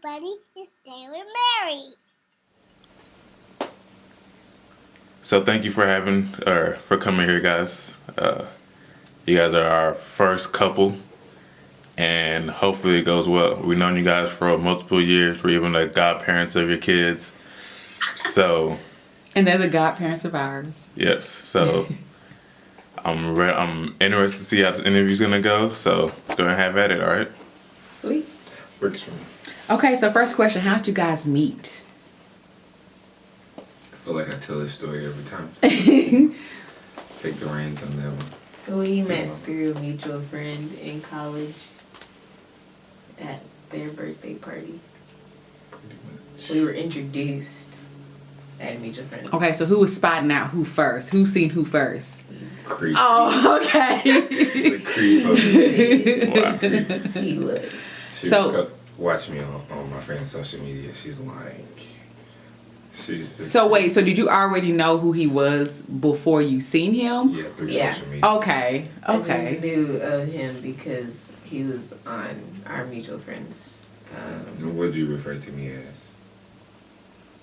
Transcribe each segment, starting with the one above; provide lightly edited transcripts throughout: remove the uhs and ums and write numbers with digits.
everybody. It's David Mary. So thank you for for coming here, guys. You guys are our first couple, and hopefully it goes well. We've known you guys for multiple years. We're even like godparents of your kids. So. And they're the godparents of ours. Yes. So I'm interested to see how this interview's gonna go. So let's go and have at it. All right. Sweet. Works for me. Okay, so first question: how'd you guys meet? I feel like I tell this story every time. So take the reins on that one. We met through a mutual friend in college at their birthday party. Pretty much. We were introduced at a mutual friend. Okay, so who was spotting out who first? Who seen who first? Creep. Oh, okay. The creep of it. Wow, creep. He was. She So- was watching me on my friend's social media. She's lying. So wait, so did you already know who he was before you seen him? Yeah, through Yeah. social media. Okay. I just Okay. knew of him because he was on our mutual friends. What do you refer to me as?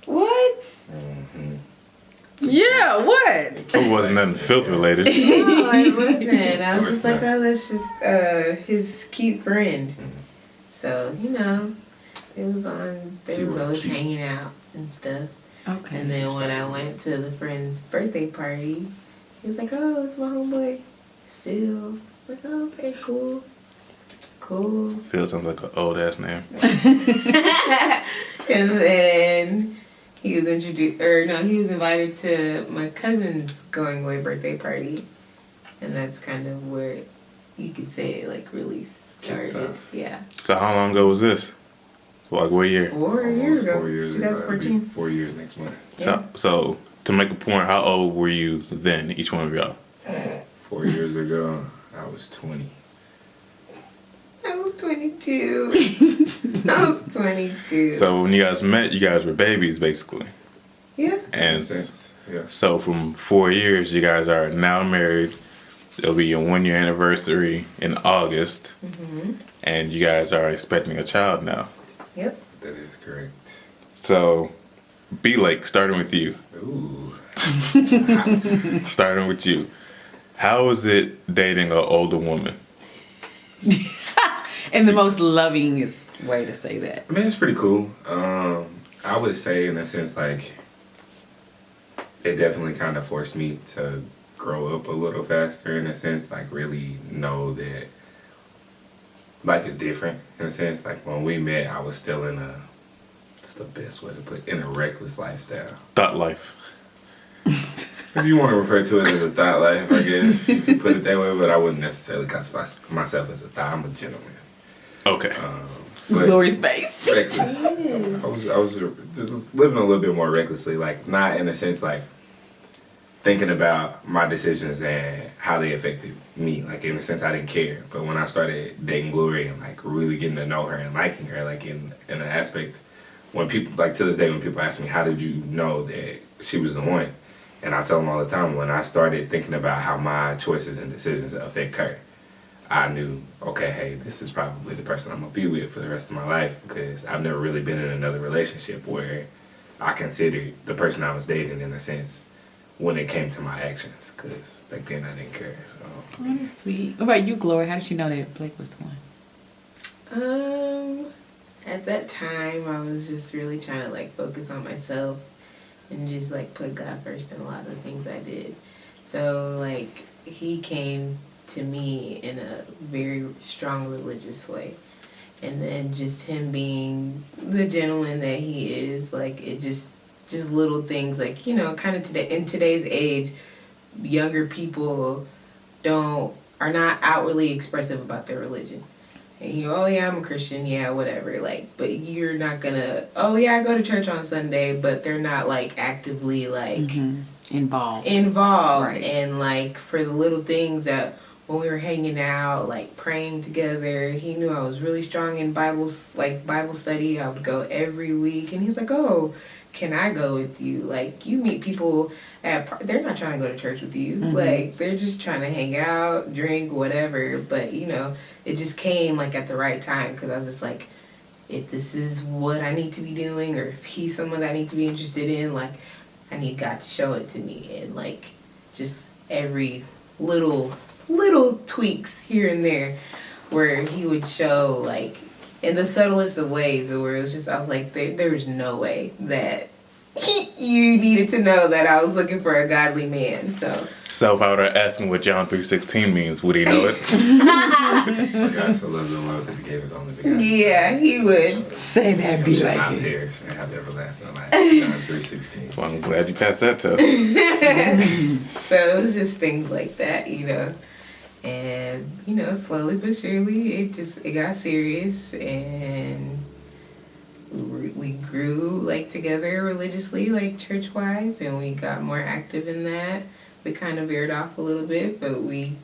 What? Mm-hmm. Yeah. What? It wasn't nothing filth related. No, it wasn't. I was Or just like, not. oh, that's just his cute friend. Mhm. So, it was on, they was Keyword always cute. hanging out and stuff. Okay. And then when I went to the friend's birthday party, he was like, oh, it's my homeboy, Phil. I'm like, oh, okay, cool. Cool. Phil sounds like an old ass name. And then he was he was invited to my cousin's going away birthday party. And that's kind of where you could say it like really started. off. Yeah. So how long ago was this? Like what year? 4 years ago. 4 years ago. It'll be 2014. 4 years next month. Yeah. So to make a point, how old were you then? Each one of y'all. 4 years ago, I was 20. I was 22. I was 22. So when you guys met, you guys were babies basically. Yeah. And Makes sense. Yeah. so from 4 years, you guys are now married. It'll be your 1 year anniversary in August, and you guys are expecting a child now. Yep. That is correct. So, Blayke, starting with you. Ooh. Starting with you. How is it dating an older woman? In the most lovingest way to say that. I mean, it's pretty cool. I would say, in a sense, like, it definitely kind of forced me to grow up a little faster, in a sense, like, really know that life is different, in a sense. Like, when we met, I was still in it's the best way to put it, in a reckless lifestyle. Thought life. If you want to refer to it as a thought life, I guess, you could put it that way, but I wouldn't necessarily classify myself as a thought. I'm a gentleman. Okay. But Glory's face. reckless. I was just living a little bit more recklessly, like not in a sense like thinking about my decisions and how they affected me. Like in a sense, I didn't care. But when I started dating Glory and like really getting to know her and liking her, like in an aspect, when people like to this day, when people ask me how did you know that she was the one, and I tell them all the time when I started thinking about how my choices and decisions affect her. I knew, okay, hey, this is probably the person I'm going to be with for the rest of my life because I've never really been in another relationship where I considered the person I was dating, in a sense, when it came to my actions, because back then I didn't care. So. Oh, that's sweet. What about you, Glory? How did you know that Blayke was the one? At that time, I was just really trying to like focus on myself and just like put God first in a lot of the things I did. So like he came to me in a very strong religious way, and then just him being the gentleman that he is, like it just little things like kind of today in today's age, younger people are not outwardly expressive about their religion. And oh yeah, I'm a Christian, yeah, whatever, like, but you're not gonna, oh yeah, I go to church on Sunday, but they're not like actively like Involved. Right. Right. And like for the little things that when we were hanging out, like praying together, he knew I was really strong in Bible study. I would go every week, and he's like, oh, can I go with you? Like, you meet people they're not trying to go to church with you. Like, they're just trying to hang out, drink, whatever. But, it just came, like, at the right time. Because I was just like, if this is what I need to be doing, or if he's someone that I need to be interested in, like, I need God to show it to me. And like, just every little tweaks here and there where he would show, like, in the subtlest of ways, where it was just, I was like, there's no way that you needed to know that I was looking for a godly man. So if I were to ask him what John 3:16 means, would he know it? God so loved the world that he gave his only begotten. Yeah, he would. Say that, be Shall like not it. perish and have everlasting life. John 3:16. Well, I'm glad you passed that test. So it was just things like that, you know. And, you know, slowly but surely, it got serious, and we grew, like, together religiously, like, church-wise, and we got more active in that. We kind of veered off a little bit, but we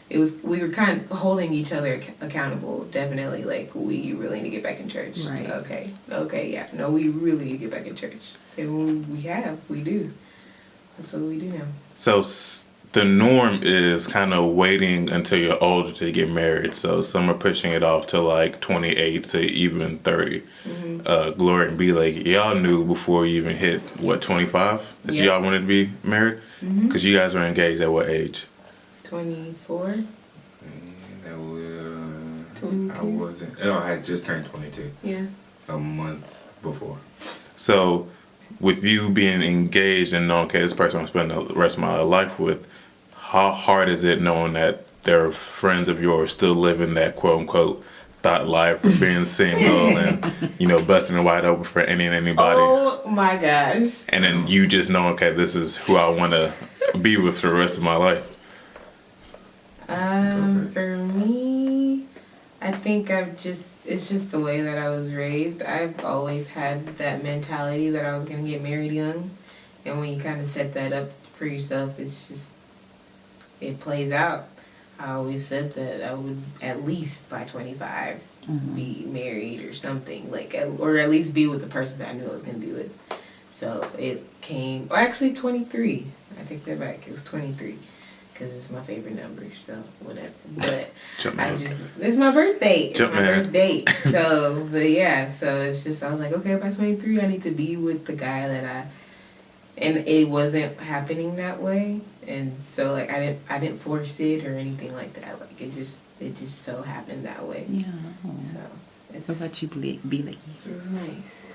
were kind of holding each other accountable, definitely. Like, we really need to get back in church. Right. Okay, yeah. No, we really need to get back in church. And we do. That's what we do now. So the norm is kind of waiting until you're older to get married. So some are pushing it off to like 28 to even 30. Glory and Blayke, y'all knew before you even hit, what, 25? That Yeah. y'all wanted to be married? Because you guys were engaged at what age? 24? That was, 22? I wasn't. No, I had just turned 22 Yeah. a month before. So with you being engaged and knowing, okay, this person I'm spending the rest of my life with, how hard is it knowing that there are friends of yours still living that quote unquote thought life of being single and, you know, busting it wide open for any and anybody? Oh my gosh. And then you just know, okay, this is who I want to be with for the rest of my life. For me, I think it's just the way that I was raised. I've always had that mentality that I was going to get married young. And when you kind of set that up for yourself, it plays out. I always said that I would at least by 25 be married or something, like, or at least be with the person that I knew I was going to be with. So it came, or actually 23. I take that back. It was 23 because it's my favorite number. So whatever. But it's my birthday. It's my birthday. So, but yeah. So it's just, I was like, okay, by 23, I need to be with the guy that and it wasn't happening that way. And so, like, I didn't force it or anything like that. Like, it just so happened that way. Yeah. So What about you, Blayke? it was nice.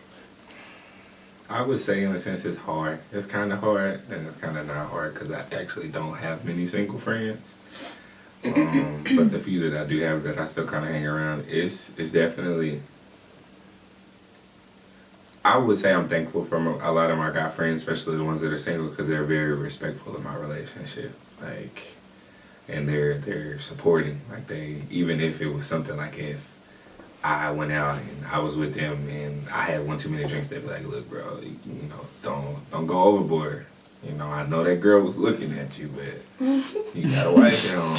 I would say, in a sense, it's hard. It's kind of hard, and it's kind of not hard because I actually don't have many single friends. But the few that I do have that I still kind of hang around, it's definitely. I would say I'm thankful for a lot of my guy friends, especially the ones that are single, because they're very respectful of my relationship. Like, and they're supporting. Like, even if it was something like if I went out and I was with them and I had one too many drinks, they'd be like, look, bro, you know, don't go overboard. You know, I know that girl was looking at you, but you got a wife at home.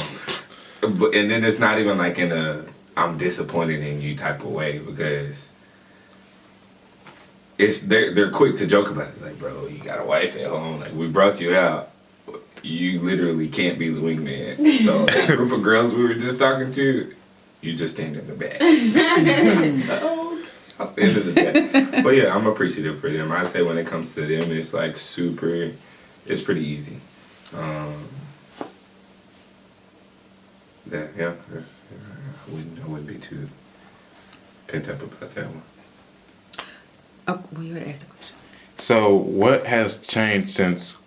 And then it's not even like in a I'm disappointed in you type of way, because they're quick to joke about it. Like, bro, you got a wife at home. Like, we brought you out. You literally can't be the wingman. So that group of girls we were just talking to, you just stand in the back. So, I'll stand in the back. But yeah, I'm appreciative for them. I'd say when it comes to them, it's like it's pretty easy. I wouldn't be too pent up about that one. Oh, well, you had to ask the question. So what has changed since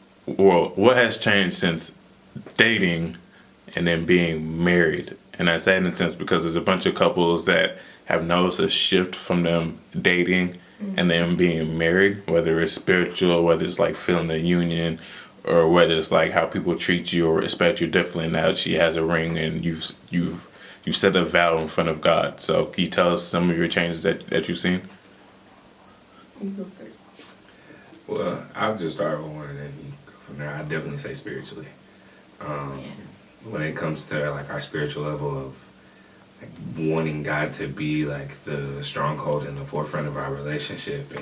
dating and then being married? And I say in a sense because there's a bunch of couples that have noticed a shift from them dating and then being married, whether it's spiritual, whether it's like feeling the union, or whether it's like how people treat you or respect you differently now that she has a ring and you've said a vow in front of God. So can you tell us some of your changes that you've seen? You go first. Well, I'll just start with one and then you go from there. I definitely say spiritually. When it comes to like our spiritual level of like wanting God to be like the stronghold in the forefront of our relationship,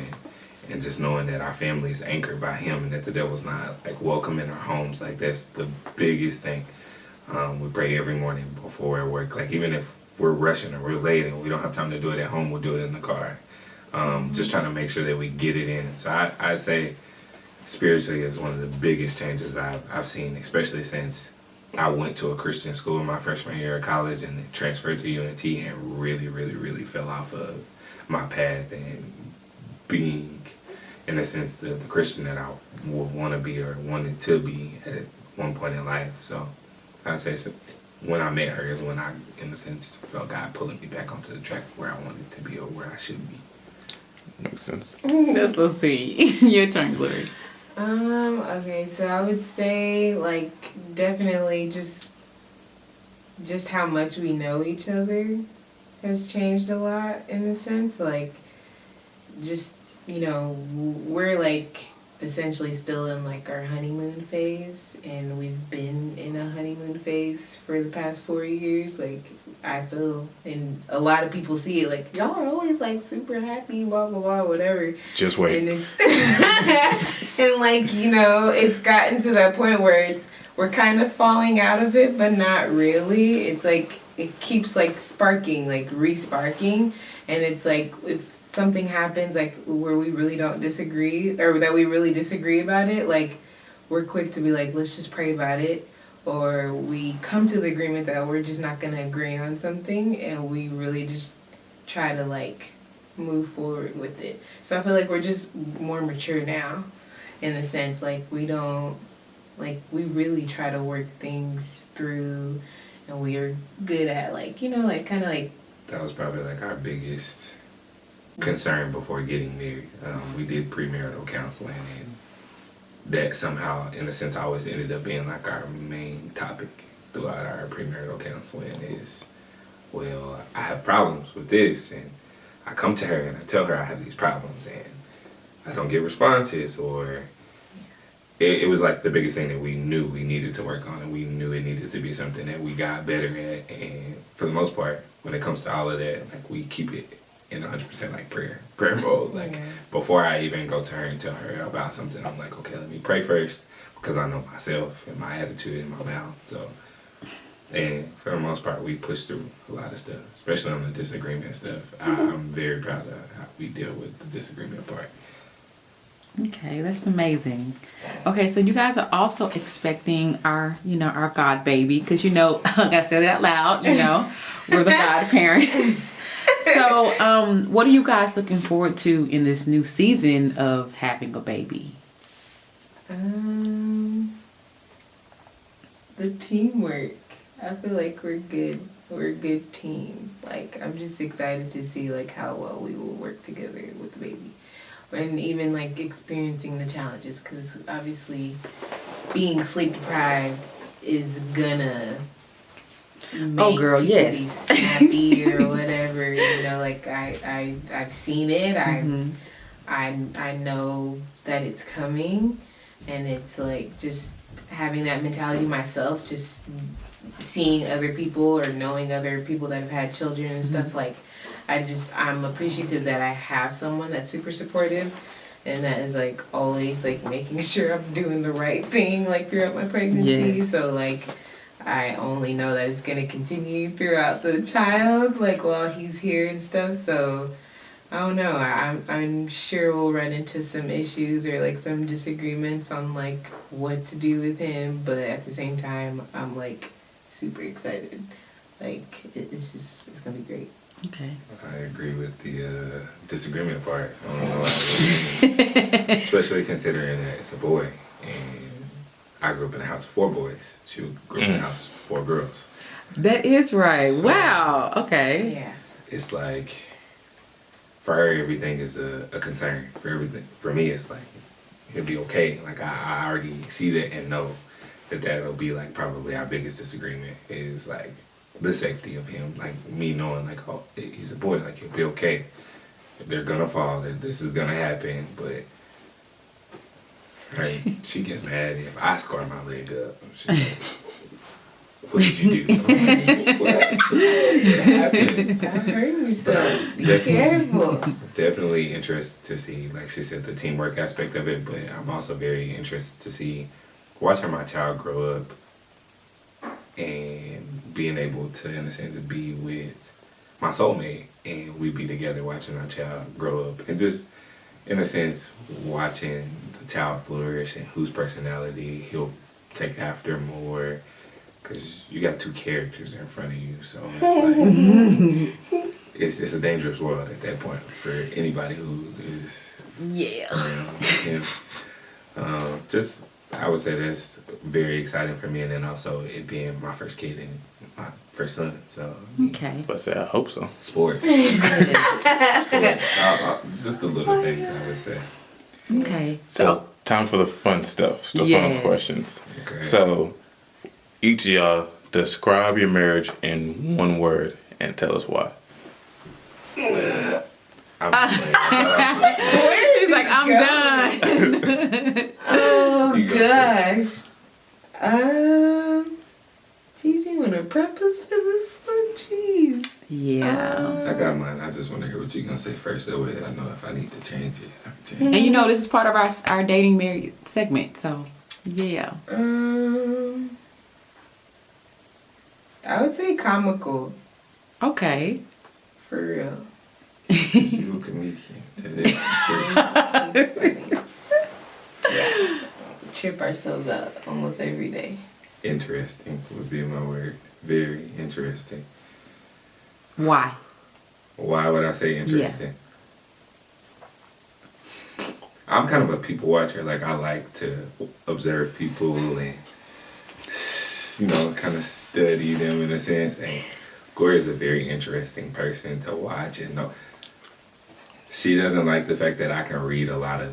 and just knowing that our family is anchored by Him and that the devil's not like welcome in our homes, like that's the biggest thing. We pray every morning before at work. Like even if we're rushing or we're late and we don't have time to do it at home, we'll do it in the car. Just trying to make sure that we get it in. So I'd say spiritually is one of the biggest changes I've seen, especially since I went to a Christian school in my freshman year of college and then transferred to UNT and really, really, really fell off of my path and being, in a sense, the Christian that I would want to be or wanted to be at one point in life. So I'd say when I met her is when I, in a sense, felt God pulling me back onto the track where I wanted to be or where I should be. Makes sense. That's so sweet. Your turn, Glory. Okay, so I would say, like, definitely just how much we know each other has changed a lot in a sense. Like, just, you know, we're, like, essentially still in, like, our honeymoon phase, and we've been in a honeymoon phase for the past 4 years. Like, I feel, and a lot of people see it, like, y'all are always, like, super happy, blah, blah, blah, whatever. Just wait. And it's, and, like, you know, it's gotten to that point where we're kind of falling out of it, but not really. It's, like, it keeps, like, sparking, like, re-sparking. And it's, like, if something happens, like, where we really don't disagree, or that we really disagree about it, like, we're quick to be like, let's just pray about it. Or we come to the agreement that we're just not going to agree on something, and we really just try to, like, move forward with it. So I feel like we're just more mature now, in the sense, like, we don't, like, we really try to work things through, and we are good at, like, you know, like, kind of like. That was probably like our biggest concern before getting married. We did premarital counseling, and that somehow, in a sense, always ended up being like our main topic throughout our premarital counseling is, well, I have problems with this, and I come to her and I tell her I have these problems, and I don't get responses, or it was like the biggest thing that we knew we needed to work on, and we knew it needed to be something that we got better at. And for the most part, when it comes to all of that, like, we keep it in 100% like prayer mode. Like, before I even go to her and tell her about something, I'm like, okay, let me pray first, because I know myself and my attitude in my mouth. So, and for the most part, we push through a lot of stuff, especially on the disagreement stuff. I'm very proud of how we deal with the disagreement part. Okay, that's amazing. Okay, so you guys are also expecting our God baby, because, you know, I gotta say that out loud, you know, we're the godparents. So, what are you guys looking forward to in this new season of having a baby? The teamwork. I feel like we're good. We're a good team. Like, I'm just excited to see, like, how well we will work together with the baby. And even, like, experiencing the challenges, because obviously being sleep deprived is gonna make people be snappy or whatever, you know. Like, I've seen it. I know that it's coming, and it's like just having that mentality myself, just seeing other people or knowing other people that have had children and stuff. Like, I'm appreciative that I have someone that's super supportive, and that is, like, always, like, making sure I'm doing the right thing, like, throughout my pregnancy. Yes. So, like, I only know that it's gonna continue throughout the child, like, while he's here and stuff. So I don't know. I'm sure we'll run into some issues or, like, some disagreements on, like, what to do with him, but at the same time, I'm, like, super excited. Like, it's gonna be great. Okay. I agree with the disagreement part. I don't know why, especially considering that it's a boy, and I grew up in a house of 4 boys. She grew up in a house of 4 girls. That is right. So, wow. Okay. Yeah. It's like, for her, everything is a concern. For me, it's like, it'll be okay. Like, I already see that and know that that'll be, like, probably our biggest disagreement is, like, the safety of him. Like, me knowing, like, oh, he's a boy, like, he'll be okay. They're gonna fall, that this is gonna happen, but she gets mad if I scar my leg up. She's like, what did you do? What happened? Stop hurting yourself. Be careful. Definitely interested to see, like she said, the teamwork aspect of it, but I'm also very interested to see, watching my child grow up and being able to, in a sense, be with my soulmate, and we'd be together watching our child grow up, and just in a sense watching the child flourish and whose personality he'll take after more, because you got two characters in front of you, so it's like it's a dangerous world at that point for anybody who is around him. Just I would say that's very exciting for me, and then also it being my first kid and my first son. So Okay. But say I hope so. sports, just the little things I would say. Okay. So time for the fun stuff, the fun Yes. questions. Okay. So each of y'all describe your marriage in one word and tell us why. He's like, I'm done. Oh You go gosh. Jeez, you wanna prep us for this one? Jeez. Yeah. I got mine. I just want to hear what you're gonna say first. That way I know if I need to change it, I can change it. And you know, this is part of our dating married segment. So, yeah. I would say comical, Okay. for real. You a comedian. That is true. It's funny. Yeah. Trip ourselves out almost every day. Interesting would be my word. Very interesting. Why? Why would I say interesting? I'm kind of a people watcher. Like, I like to observe people and, you know, kind of study them in a sense. And Gloria's a very interesting person to watch and know. She doesn't like the fact that I can read a lot of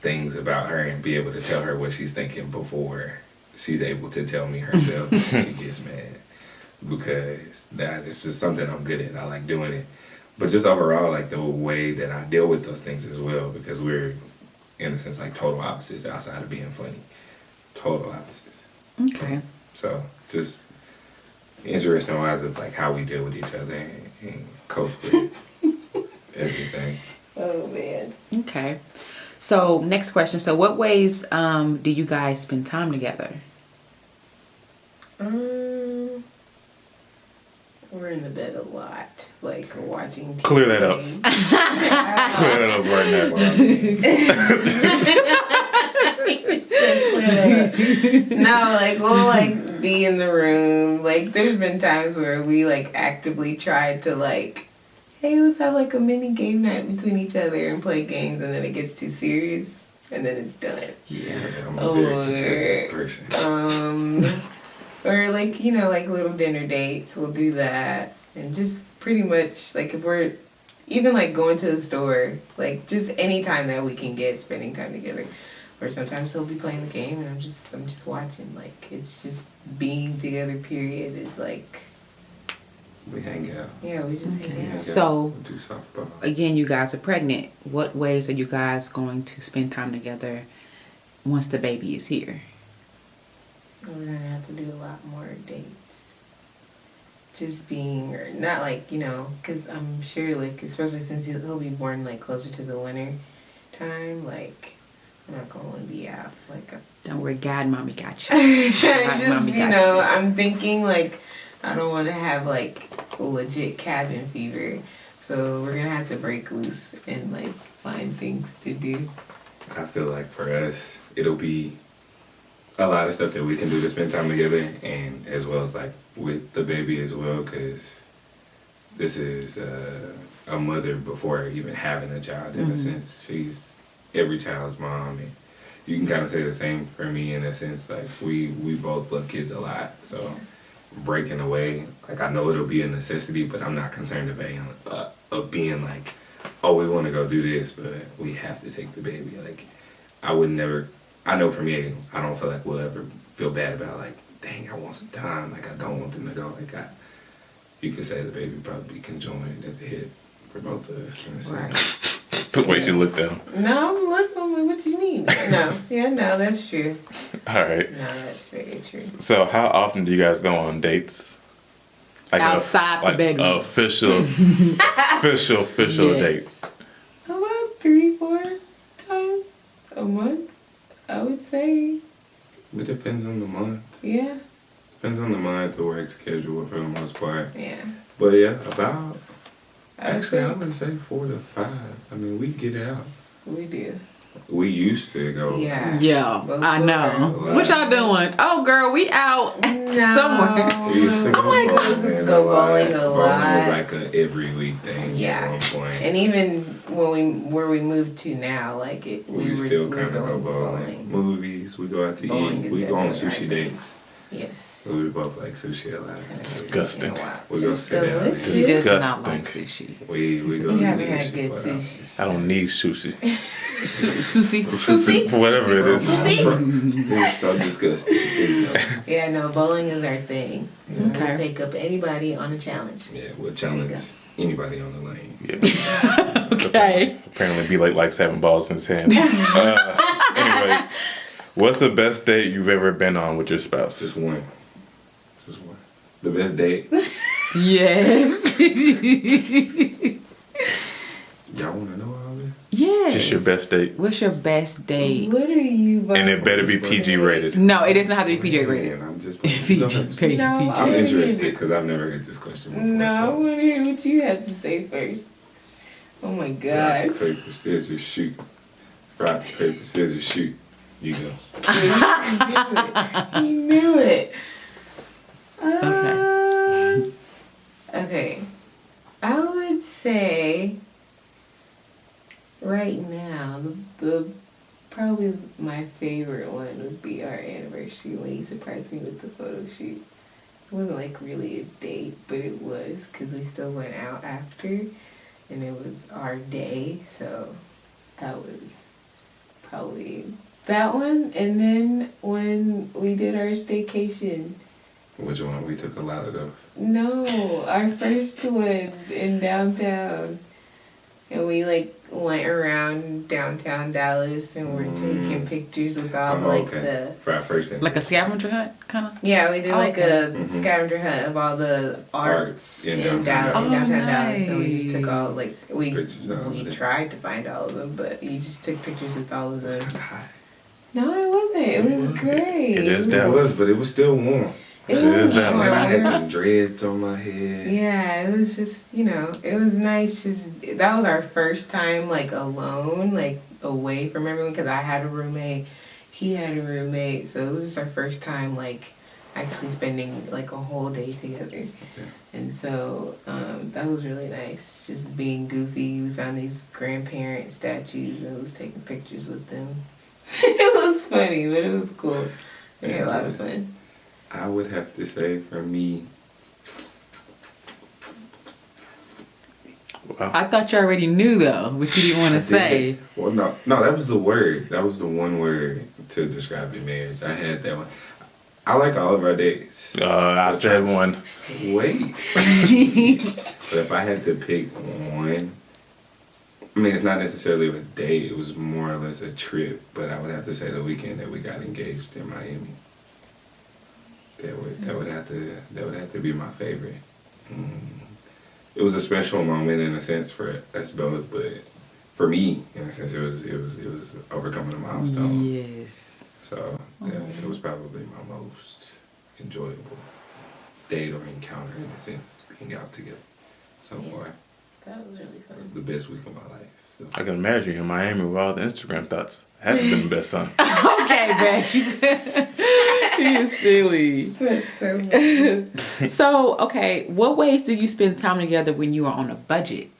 things about her and be able to tell her what she's thinking before she's able to tell me herself. She gets mad because that is just something I'm good at. I like doing it. But just overall, like the way that I deal with those things as well, because we're, in a sense, like total opposites outside of being funny. Total opposites. Okay. So just interesting wise of like how we deal with each other and cope with everything. Oh man. Okay. So, next question. So, what ways do you guys spend time together? We're in the bed a lot, like watching TV. Clear that up. Clear that up right now. No, like we'll like be in the room. Like there's been times where we like actively tried to like, hey, let's have like a mini game night between each other and play games, and then it gets too serious, and then it's done. Yeah, I'm a very competitive person. Or like, you know, like little dinner dates, we'll do that. And just pretty much like if we're even like going to the store, like just any time that we can get spending time together. Or sometimes he'll be playing the game and I'm just watching. Like it's just being together, period. It's like We hang out. yeah, we just Okay. hang out. So, We do softball. again, you guys are pregnant. What ways are you guys going to spend time together once the baby is here? We're gonna have to do a lot more dates. Just being, or not like, you know, because I'm sure, like, especially since he'll be born, like, closer to the winter time, like, I'm not gonna want to be out. Like, Don't worry, God, Mommy got you. it's God, just, Mommy you got know, you. I'm thinking, like, I don't want to have, like, legit cabin fever. So we're gonna have to break loose and, like, find things to do. I feel like for us, it'll be a lot of stuff that we can do to spend time together, and as well as like with the baby as well, because this is a mother before even having a child in a sense. She's every child's mom, and you can kind of say the same for me in a sense. Like we both love kids a lot, so breaking away, like I know it'll be a necessity, but I'm not concerned of being like, oh, we want to go do this, but we have to take the baby. Like I would never. I know for me, I don't feel like we'll ever feel bad about like, dang, I want some time. Like I don't want them to go. Like you could say the baby probably be conjoined at the hip for both of us. In a sense. Right. The way she looked at him. No, I'm listening. What do you mean? No, yeah, no, that's true. All right. No, that's very true. So how often do you guys go on dates? Like Outside the bedroom. Official Yes. dates. About 3-4 times a month, I would say. It depends on the month. Yeah. Depends on the month, the work schedule for the most part. Yeah. But yeah, about Actually, I would say 4 to 5. I mean, we get out. We do. We used to go. Yeah. Yeah, I know. Before. What y'all doing? Oh, girl, we out somewhere. We used to go Oh my goodness, bowling go a lot. bowling a Bowling lot. was like a every week thing Yeah. at one point. And even where we moved to now, like we were still we kind of were go going bowling. Movies, we go out to Bowling eat. is We go on definitely sushi our thing. dates. Yes. So we both like sushi a lot. Disgusting. We go sit down. Delicious. He does not Disgusting. like sushi. We go We to haven't sushi had good for us. sushi. I don't need sushi. Sushi. Sushi? Whatever it is. Sushi? It was so disgusting. Yeah, no, bowling is our thing. Okay. We'll take up anybody on a challenge. Yeah, we'll challenge anybody on the lane. Yeah. Okay. Apparently, Blayke likes having balls in his hand. Anyways, what's the best date you've ever been on with your spouse? Just one. Just one. The best date. Yes. Y'all want to know all this? Yes. Just your best date. What's your best date? What are you? And it better be PG rated. No, it doesn't have to be PJ rated. Man, I'm just PG. No, PG. No, I'm I- interested because I've never heard this question before. No, I so. want to hear what you have to say first. Oh my Rock, gosh. paper, scissors, shoot. Rock, paper, scissors, shoot. You go. He knew it. Okay. Okay. I would say right now the probably my favorite one would be our anniversary when he surprised me with the photo shoot. It wasn't like really a date, but it was because we still went out after, and it was our day, so that was probably that one. And then when we did our staycation. Which one? We took a lot of those. No, our first one in downtown. And we like went around downtown Dallas and we're taking pictures with all the For our first Like a scavenger hunt, kind of? yeah, we did like a Mhm. scavenger hunt of all the arts in in downtown downtown Dallas. Dallas. So we just took all like Pictures of we it. tried to find all of them, but you just took pictures with all of It was them. kind of hot. No, it wasn't. It was great. It is It Dallas. was, but it was still warm. It It is was that And much. I had warm. them dreads on my head. Yeah, it was just, it was nice. Just that was our first time like alone, like away from everyone because I had a roommate, he had a roommate, so it was just our first time like actually spending like a whole day together. And so that was really nice. Just being goofy. We found these grandparent statues and was taking pictures with them. It was funny, but it was cool. We had a lot of fun. I would have to say for me, Wow. I thought you already knew, though, but you didn't want I to say. did. Well, no, that was the word. That was the one word to describe the marriage. I had that one. I like all of our dates. I said one. Wait. But if I had to pick one, I mean, it's not necessarily a date. It was more or less a trip. But I would have to say the weekend that we got engaged in Miami. That would have to be my favorite. It was a special moment in a sense for us both, but for me, in a sense, it was overcoming a milestone. Yes. So yeah, it was probably my most enjoyable date or encounter in a sense, being out together so far. That was really It fun. was the best week of my life. So. I can imagine you in Miami with all the Instagram thoughts. Haven't been the best time. Okay, babe. You're silly. That's so funny. So, okay, what ways do you spend time together when you are on a budget?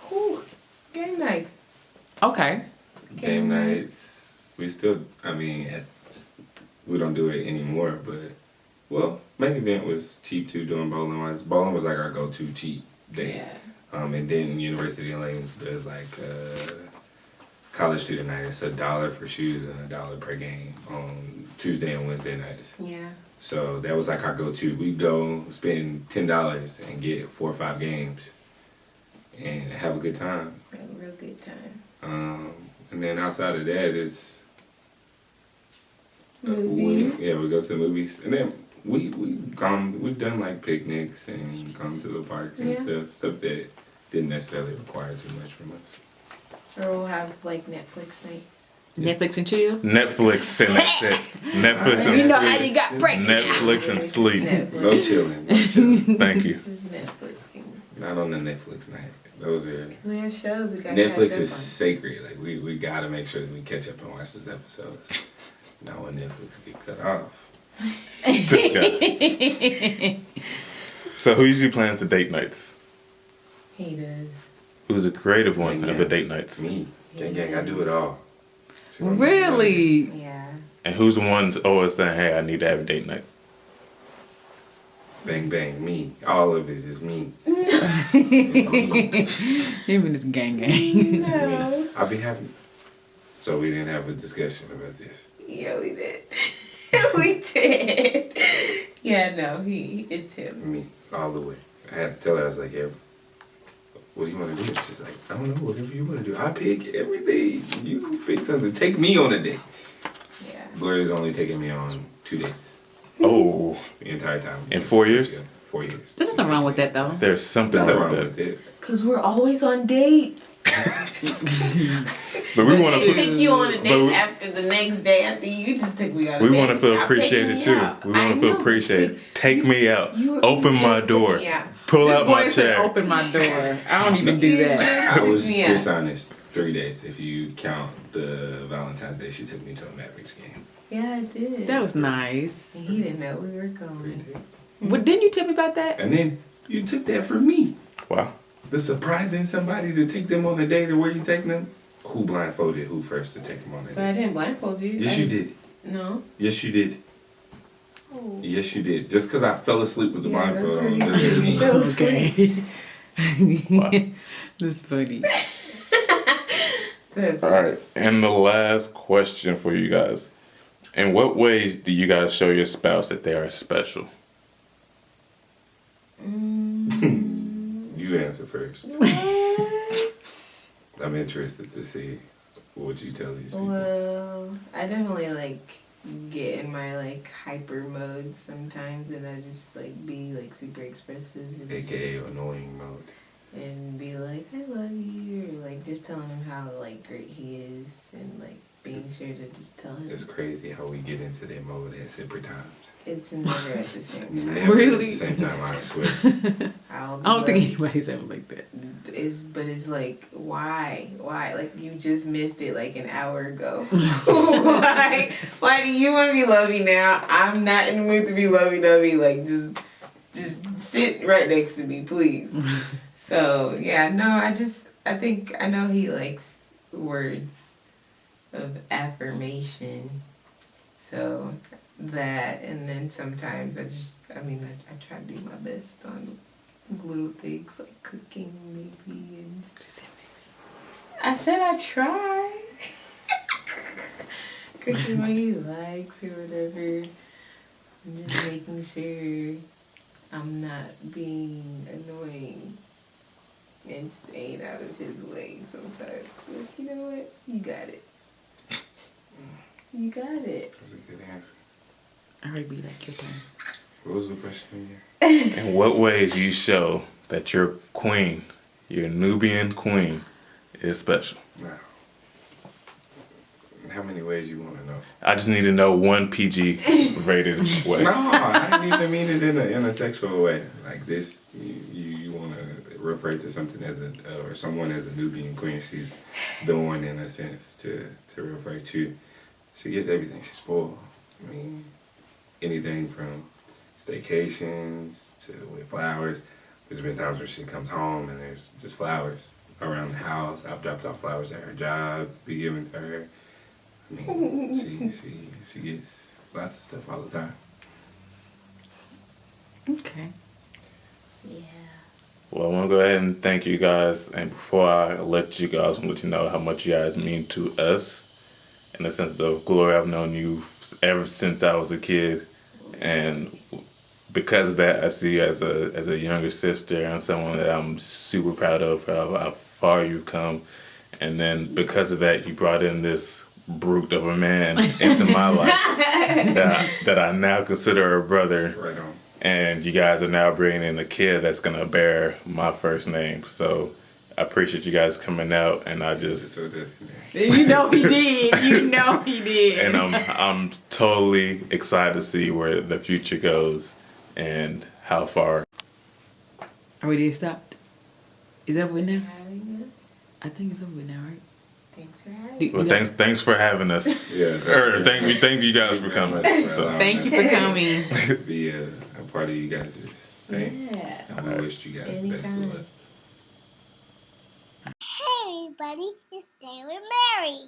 Whew. Game nights. Okay. Game nights. We still, I mean, we don't do it anymore, but, well, main event was cheap too, doing bowling wise. Bowling was like our go-to cheap day. Yeah. And then University of Lanes does like college student night. It's $1 for shoes and $1 per game on Tuesday and Wednesday nights. Yeah. So that was like our go-to. We'd go spend $10 and get 4 or 5 games and have a good time. Had a real good time. And then outside of that, it's Movies. we go to the movies, and then we've done like picnics and gone to the parks and Yeah. stuff that didn't necessarily require too much from us. Or we'll have like Netflix nights. Netflix and chill? Netflix and that's it. Netflix and You know sleep. how you got pregnant. Netflix and sleep. Netflix. No chilling. No chilling. Thank you. Just Netflixing. Not on the Netflix night. Those are We have shows we got Netflix is sacred. Like we gotta make sure that we catch up and watch those episodes. Not when Netflix get cut off. This guy. So who usually plans the date nights? He does. Who's the creative one Gang of the gang. date nights? Me. Gang, I do it all. See what I'm doing? Really? Yeah. And who's the ones always saying, hey, I need to have a date night? Bang bang, me. All of it is me. Even this gang gang. No. I'll be happy. So we didn't have a discussion about this. Yeah, we did. We did. Yeah, no, it's him. Me, all the way. I had to tell her, I was like, yeah, what do you want to do? She's like, I don't know, whatever you want to do. I pick everything. You pick something. Take me on a date. Yeah. Gloria's only taken me on 2 dates Oh, the entire time. in 4 years? Yeah, 4 years. There's nothing wrong with that though. There's something Nothing wrong wrong with with that. it. Cause we're always on dates. But we want I to take you on a but date we- after the next day after you just took me on a we date. want to feel Stop taking appreciated me too. out. We I want to feel know, appreciated. Take me out. you Open my just took door. me out. Pull This out my boy said, chair. open my door. I don't even do that. I was Yeah. dishonest. 3 dates if you count the Valentine's Day she took me to a Mavericks game. Yeah, I did. That was nice. And he didn't know we were 3 going. dates. What, didn't you tell me about that? And then you took that from me. Wow. The surprising somebody to take them on a date or where you taking them? Who blindfolded who first to take them on a But I date? didn't blindfold you. Yes, I you just- did. No. Yes, you did. Oh. Yes, you did. Just because I fell asleep with the Yeah, blindfold that's on what doesn't he mean. did. Okay. That's funny. That's All right. And the last question for you guys. In what ways do you guys show your spouse that they are special? You answer first. I'm interested to see what you tell these people. Well, I definitely like get in my like hyper mode sometimes, and I just like be like super expressive, and, just- AKA annoying mode. and be like I love you, or like just telling him how like great he is, and like being sure to just tell him It's crazy how we get into that mode at separate times. it's never at the same time. Never Really? at the same time, I swear. I'll I don't think love- anybody's ever like that. But it's like why like you just missed it like an hour ago. why do you want to be lovey now? I'm not in the mood to be lovey-dovey. Like just sit right next to me, please. So yeah, no, I think I know he likes words of affirmation. So that, and then sometimes I try to do my best on little things like cooking maybe, and I said I try. Cooking what he likes or whatever. I'm just making sure I'm not being annoying and staying out of his way sometimes. But you know what? You got it. You got it. That's a good answer. I already be like your turn. What was the question again? In what ways do you show that your queen, your Nubian queen, is special? Now, how many ways you want to know? I just need to know one PG rated way. No, I didn't even mean it in a sexual way. Like this, you want to refer to something as or someone as a Nubian queen. She's the one in a sense to refer to. She gets everything. She's spoiled. I mean, anything from staycations to with flowers. There's been times where she comes home and there's just flowers around the house. I've dropped off flowers at her job to be given to her. I mean, she gets lots of stuff all the time. Okay. Yeah. Well, I want to go ahead and thank you guys. And before I let you guys, I want you know how much you guys mean to us. In the sense of Glory, I've known you ever since I was a kid. And because of that, I see you as a younger sister and someone that I'm super proud of how far you've come. And then because of that, you brought in this brute of a man into my life that I now consider a brother. Right on. And you guys are now bringing in a kid that's going to bear my first name. So I appreciate you guys coming out, and I just... So that's, You know he did. You know he did. And I'm totally excited to see where the future goes and how far. Are we ready to stop? Is that with now? Having us. I think it's over with now, right? Thanks for having Do- me. Well, you got- thanks for having us. Yeah. Or thank you guys for coming. So. Thank you for coming. Be a part of you guys' thing. Yeah. And we wished you guys the best of Anytime. luck. Hey everybody, it's Day with Mary.